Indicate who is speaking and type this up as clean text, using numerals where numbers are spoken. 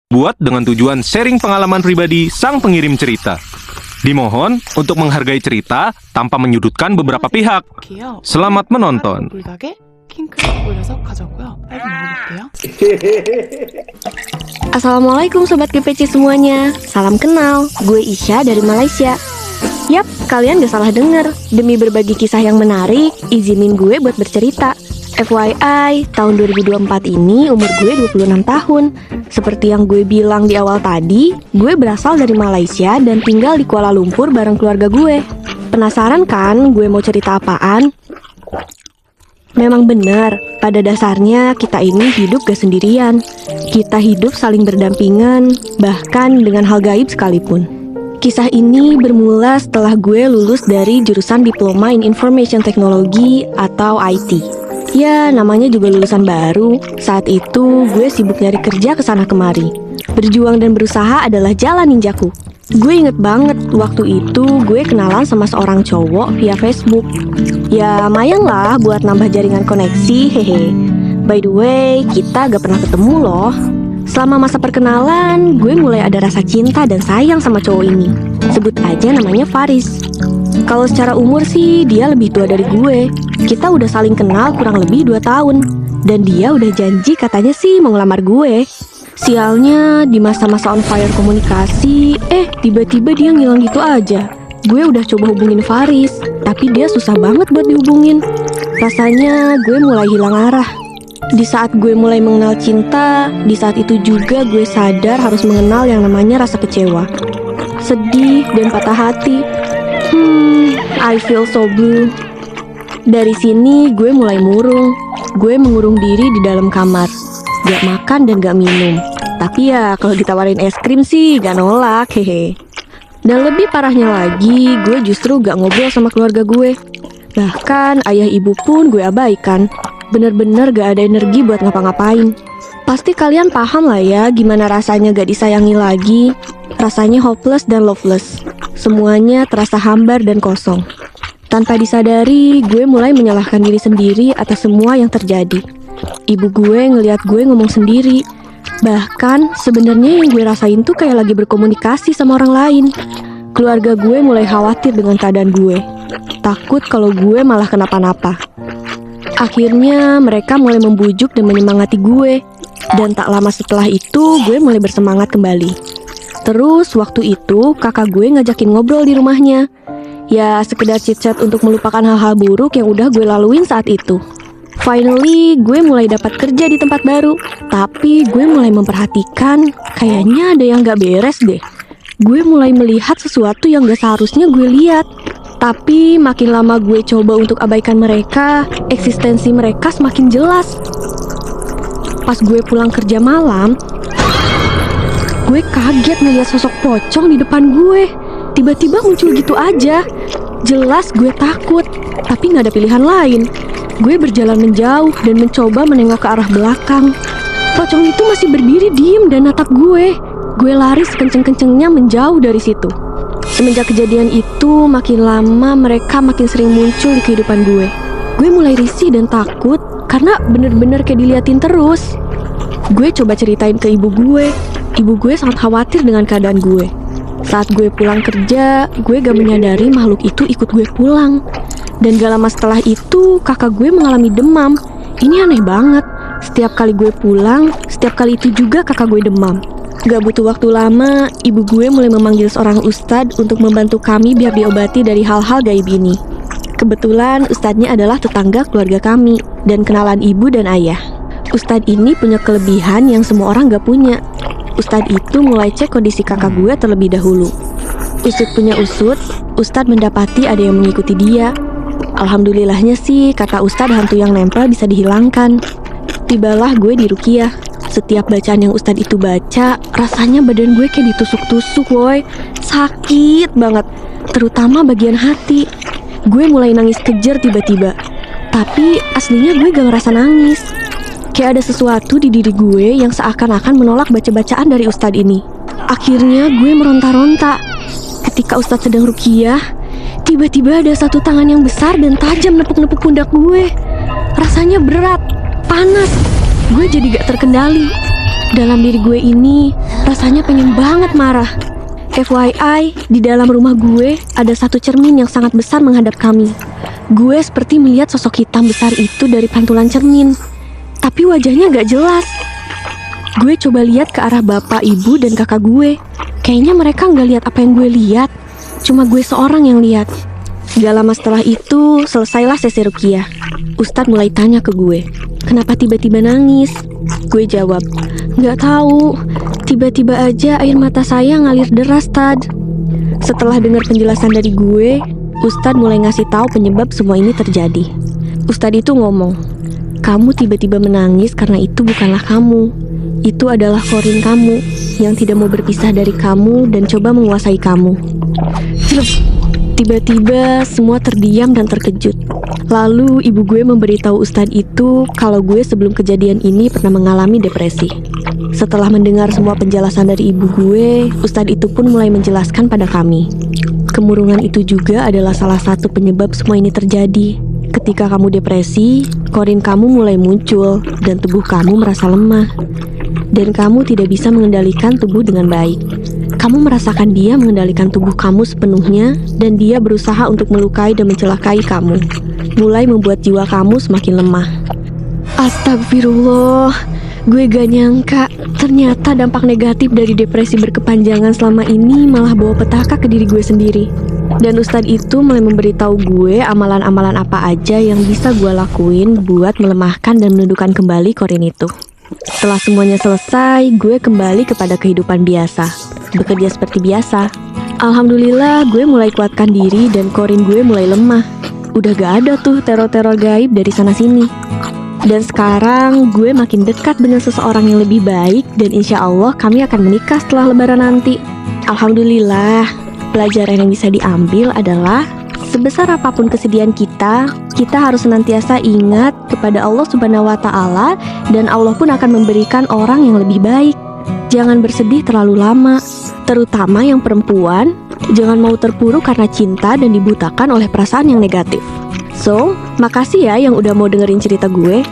Speaker 1: Buat dengan tujuan sharing pengalaman pribadi sang pengirim cerita. Dimohon untuk menghargai cerita tanpa menyudutkan beberapa pihak. Selamat menonton.
Speaker 2: 불닭에 킹크랩 올려서 가져오고요. 빨리 먹어볼게요.
Speaker 3: Assalamualaikum Sobat GPC semuanya. Salam kenal, gue Isya dari Malaysia. Yap, kalian gak salah denger. Demi berbagi kisah yang menarik, izinin gue buat bercerita. FYI, tahun 2024 ini umur gue 26 tahun. Seperti yang gue bilang di awal tadi, gue berasal dari Malaysia dan tinggal di Kuala Lumpur bareng keluarga gue. Penasaran kan gue mau cerita apaan? Memang benar, pada dasarnya kita ini hidup gak sendirian. Kita hidup saling berdampingan, bahkan dengan hal gaib sekalipun. Kisah ini bermula setelah gue lulus dari jurusan Diploma in Information Technology atau IT. Ya, namanya juga lulusan baru. Saat itu, gue sibuk nyari kerja kesana kemari. Berjuang dan berusaha adalah jalan ninjaku. Gue inget banget, waktu itu gue kenalan sama seorang cowok via Facebook. Ya, lumayan lah buat nambah jaringan koneksi, hehe. By the way, kita gak pernah ketemu loh. Selama masa perkenalan, gue mulai ada rasa cinta dan sayang sama cowok ini. Sebut aja namanya Faris. Kalau secara umur sih, dia lebih tua dari gue. Kita udah saling kenal kurang lebih 2 tahun. Dan dia udah janji katanya sih mau ngelamar gue. Sialnya, di masa-masa on fire komunikasi, tiba-tiba dia ngilang gitu aja. Gue udah coba hubungin Faris, tapi dia susah banget buat dihubungin. Rasanya gue mulai hilang arah. Di saat gue mulai mengenal cinta, di saat itu juga gue sadar harus mengenal yang namanya rasa kecewa, sedih, dan patah hati. I feel so blue. Dari sini gue mulai murung. Gue mengurung diri di dalam kamar. Gak makan dan gak minum. Tapi ya kalau ditawarin es krim sih gak nolak, hehe. Dan lebih parahnya lagi, gue justru gak ngobrol sama keluarga gue. Bahkan ayah ibu pun gue abaikan. Bener-bener gak ada energi buat ngapa-ngapain. Pasti kalian paham lah ya gimana rasanya gak disayangi lagi. Rasanya hopeless dan loveless. Semuanya terasa hambar dan kosong. Tanpa disadari, gue mulai menyalahkan diri sendiri atas semua yang terjadi. Ibu gue ngelihat gue ngomong sendiri. Bahkan sebenarnya yang gue rasain tuh kayak lagi berkomunikasi sama orang lain. Keluarga gue mulai khawatir dengan keadaan gue. Takut kalau gue malah kenapa-napa. Akhirnya mereka mulai membujuk dan menyemangati gue. Dan tak lama setelah itu gue mulai bersemangat kembali. Terus waktu itu kakak gue ngajakin ngobrol di rumahnya. Ya sekedar chit-chat untuk melupakan hal-hal buruk yang udah gue laluin saat itu. Finally gue mulai dapat kerja di tempat baru. Tapi gue mulai memperhatikan kayaknya ada yang gak beres deh. Gue mulai melihat sesuatu yang gak seharusnya gue lihat. Tapi makin lama gue coba untuk abaikan mereka, eksistensi mereka semakin jelas. Pas gue pulang kerja malam, gue kaget ngeliat sosok pocong di depan gue. Tiba-tiba muncul gitu aja. Jelas gue takut, tapi gak ada pilihan lain. Gue berjalan menjauh dan mencoba menengok ke arah belakang. Pocong itu masih berdiri diem dan natap gue. Gue lari sekenceng-kencengnya menjauh dari situ. Semenjak kejadian itu, makin lama mereka makin sering muncul di kehidupan gue. Gue mulai risih dan takut karena bener-bener kayak diliatin terus. Gue coba ceritain ke ibu gue. Ibu gue sangat khawatir dengan keadaan gue. Saat gue pulang kerja, gue gak menyadari makhluk itu ikut gue pulang. Dan gak lama setelah itu, kakak gue mengalami demam. Ini aneh banget. Setiap kali gue pulang, setiap kali itu juga kakak gue demam. Gak butuh waktu lama, ibu gue mulai memanggil seorang ustadz untuk membantu kami biar diobati dari hal-hal gaib ini. Kebetulan ustadznya adalah tetangga keluarga kami dan kenalan ibu dan ayah. Ustadz ini punya kelebihan yang semua orang gak punya. Ustadz itu mulai cek kondisi kakak gue terlebih dahulu. Usut punya usut, Ustadz mendapati ada yang mengikuti dia. Alhamdulillahnya sih, kata Ustadz hantu yang nempel bisa dihilangkan. Tibalah gue di ruqyah. Setiap bacaan yang Ustadz itu baca, rasanya badan gue kayak ditusuk-tusuk woy. Sakit banget, terutama bagian hati. Gue mulai nangis kejer tiba-tiba. Tapi aslinya gue gak ngerasa nangis. Kayak ada sesuatu di diri gue yang seakan-akan menolak baca-bacaan dari Ustadz ini. Akhirnya gue meronta-ronta. Ketika Ustadz sedang ruqyah, tiba-tiba ada satu tangan yang besar dan tajam nepuk-nepuk pundak gue. Rasanya berat, panas. Gue jadi gak terkendali. Dalam diri gue ini rasanya pengen banget marah. FYI, di dalam rumah gue ada satu cermin yang sangat besar menghadap kami. Gue seperti melihat sosok hitam besar itu dari pantulan cermin, tapi wajahnya gak jelas. Gue coba lihat ke arah bapak, ibu, dan kakak gue. Kayaknya mereka gak lihat apa yang gue lihat. Cuma gue seorang yang lihat. Gak lama setelah itu, selesailah sesi ruqyah. Ustadz mulai tanya ke gue, kenapa tiba-tiba nangis? Gue jawab, gak tahu. Tiba-tiba aja air mata saya ngalir deras, Tad. Setelah dengar penjelasan dari gue, Ustadz mulai ngasih tahu penyebab semua ini terjadi. Ustadz itu ngomong, kamu tiba-tiba menangis karena itu bukanlah kamu. Itu adalah Qorin kamu yang tidak mau berpisah dari kamu dan coba menguasai kamu. Jelep. Tiba-tiba semua terdiam dan terkejut. Lalu ibu gue memberitahu Ustadz itu kalau gue sebelum kejadian ini pernah mengalami depresi. Setelah mendengar semua penjelasan dari ibu gue, Ustadz itu pun mulai menjelaskan pada kami. Kemurungan itu juga adalah salah satu penyebab semua ini terjadi. Ketika kamu depresi, Qorin kamu mulai muncul dan tubuh kamu merasa lemah. Dan kamu tidak bisa mengendalikan tubuh dengan baik. Kamu merasakan dia mengendalikan tubuh kamu sepenuhnya dan dia berusaha untuk melukai dan mencelakai kamu, mulai membuat jiwa kamu semakin lemah. Astagfirullah, gue gak nyangka ternyata dampak negatif dari depresi berkepanjangan selama ini malah bawa petaka ke diri gue sendiri. Dan Ustadz itu mulai memberitahu gue amalan-amalan apa aja yang bisa gue lakuin buat melemahkan dan menundukkan kembali Qorin itu. Setelah semuanya selesai, gue kembali kepada kehidupan biasa, bekerja seperti biasa. Alhamdulillah, gue mulai kuatkan diri dan Qorin gue mulai lemah. Udah gak ada tuh teror-teror gaib dari sana-sini. Dan sekarang gue makin dekat dengan seseorang yang lebih baik dan insya Allah kami akan menikah setelah lebaran nanti. Alhamdulillah, pelajaran yang bisa diambil adalah sebesar apapun kesedihan kita harus senantiasa ingat kepada Allah Subhanahu wa Ta'ala, dan Allah pun akan memberikan orang yang lebih baik. Jangan bersedih terlalu lama, terutama yang perempuan. Jangan mau terpuruk karena cinta dan dibutakan oleh perasaan yang negatif. So, makasih ya yang udah mau dengerin cerita gue.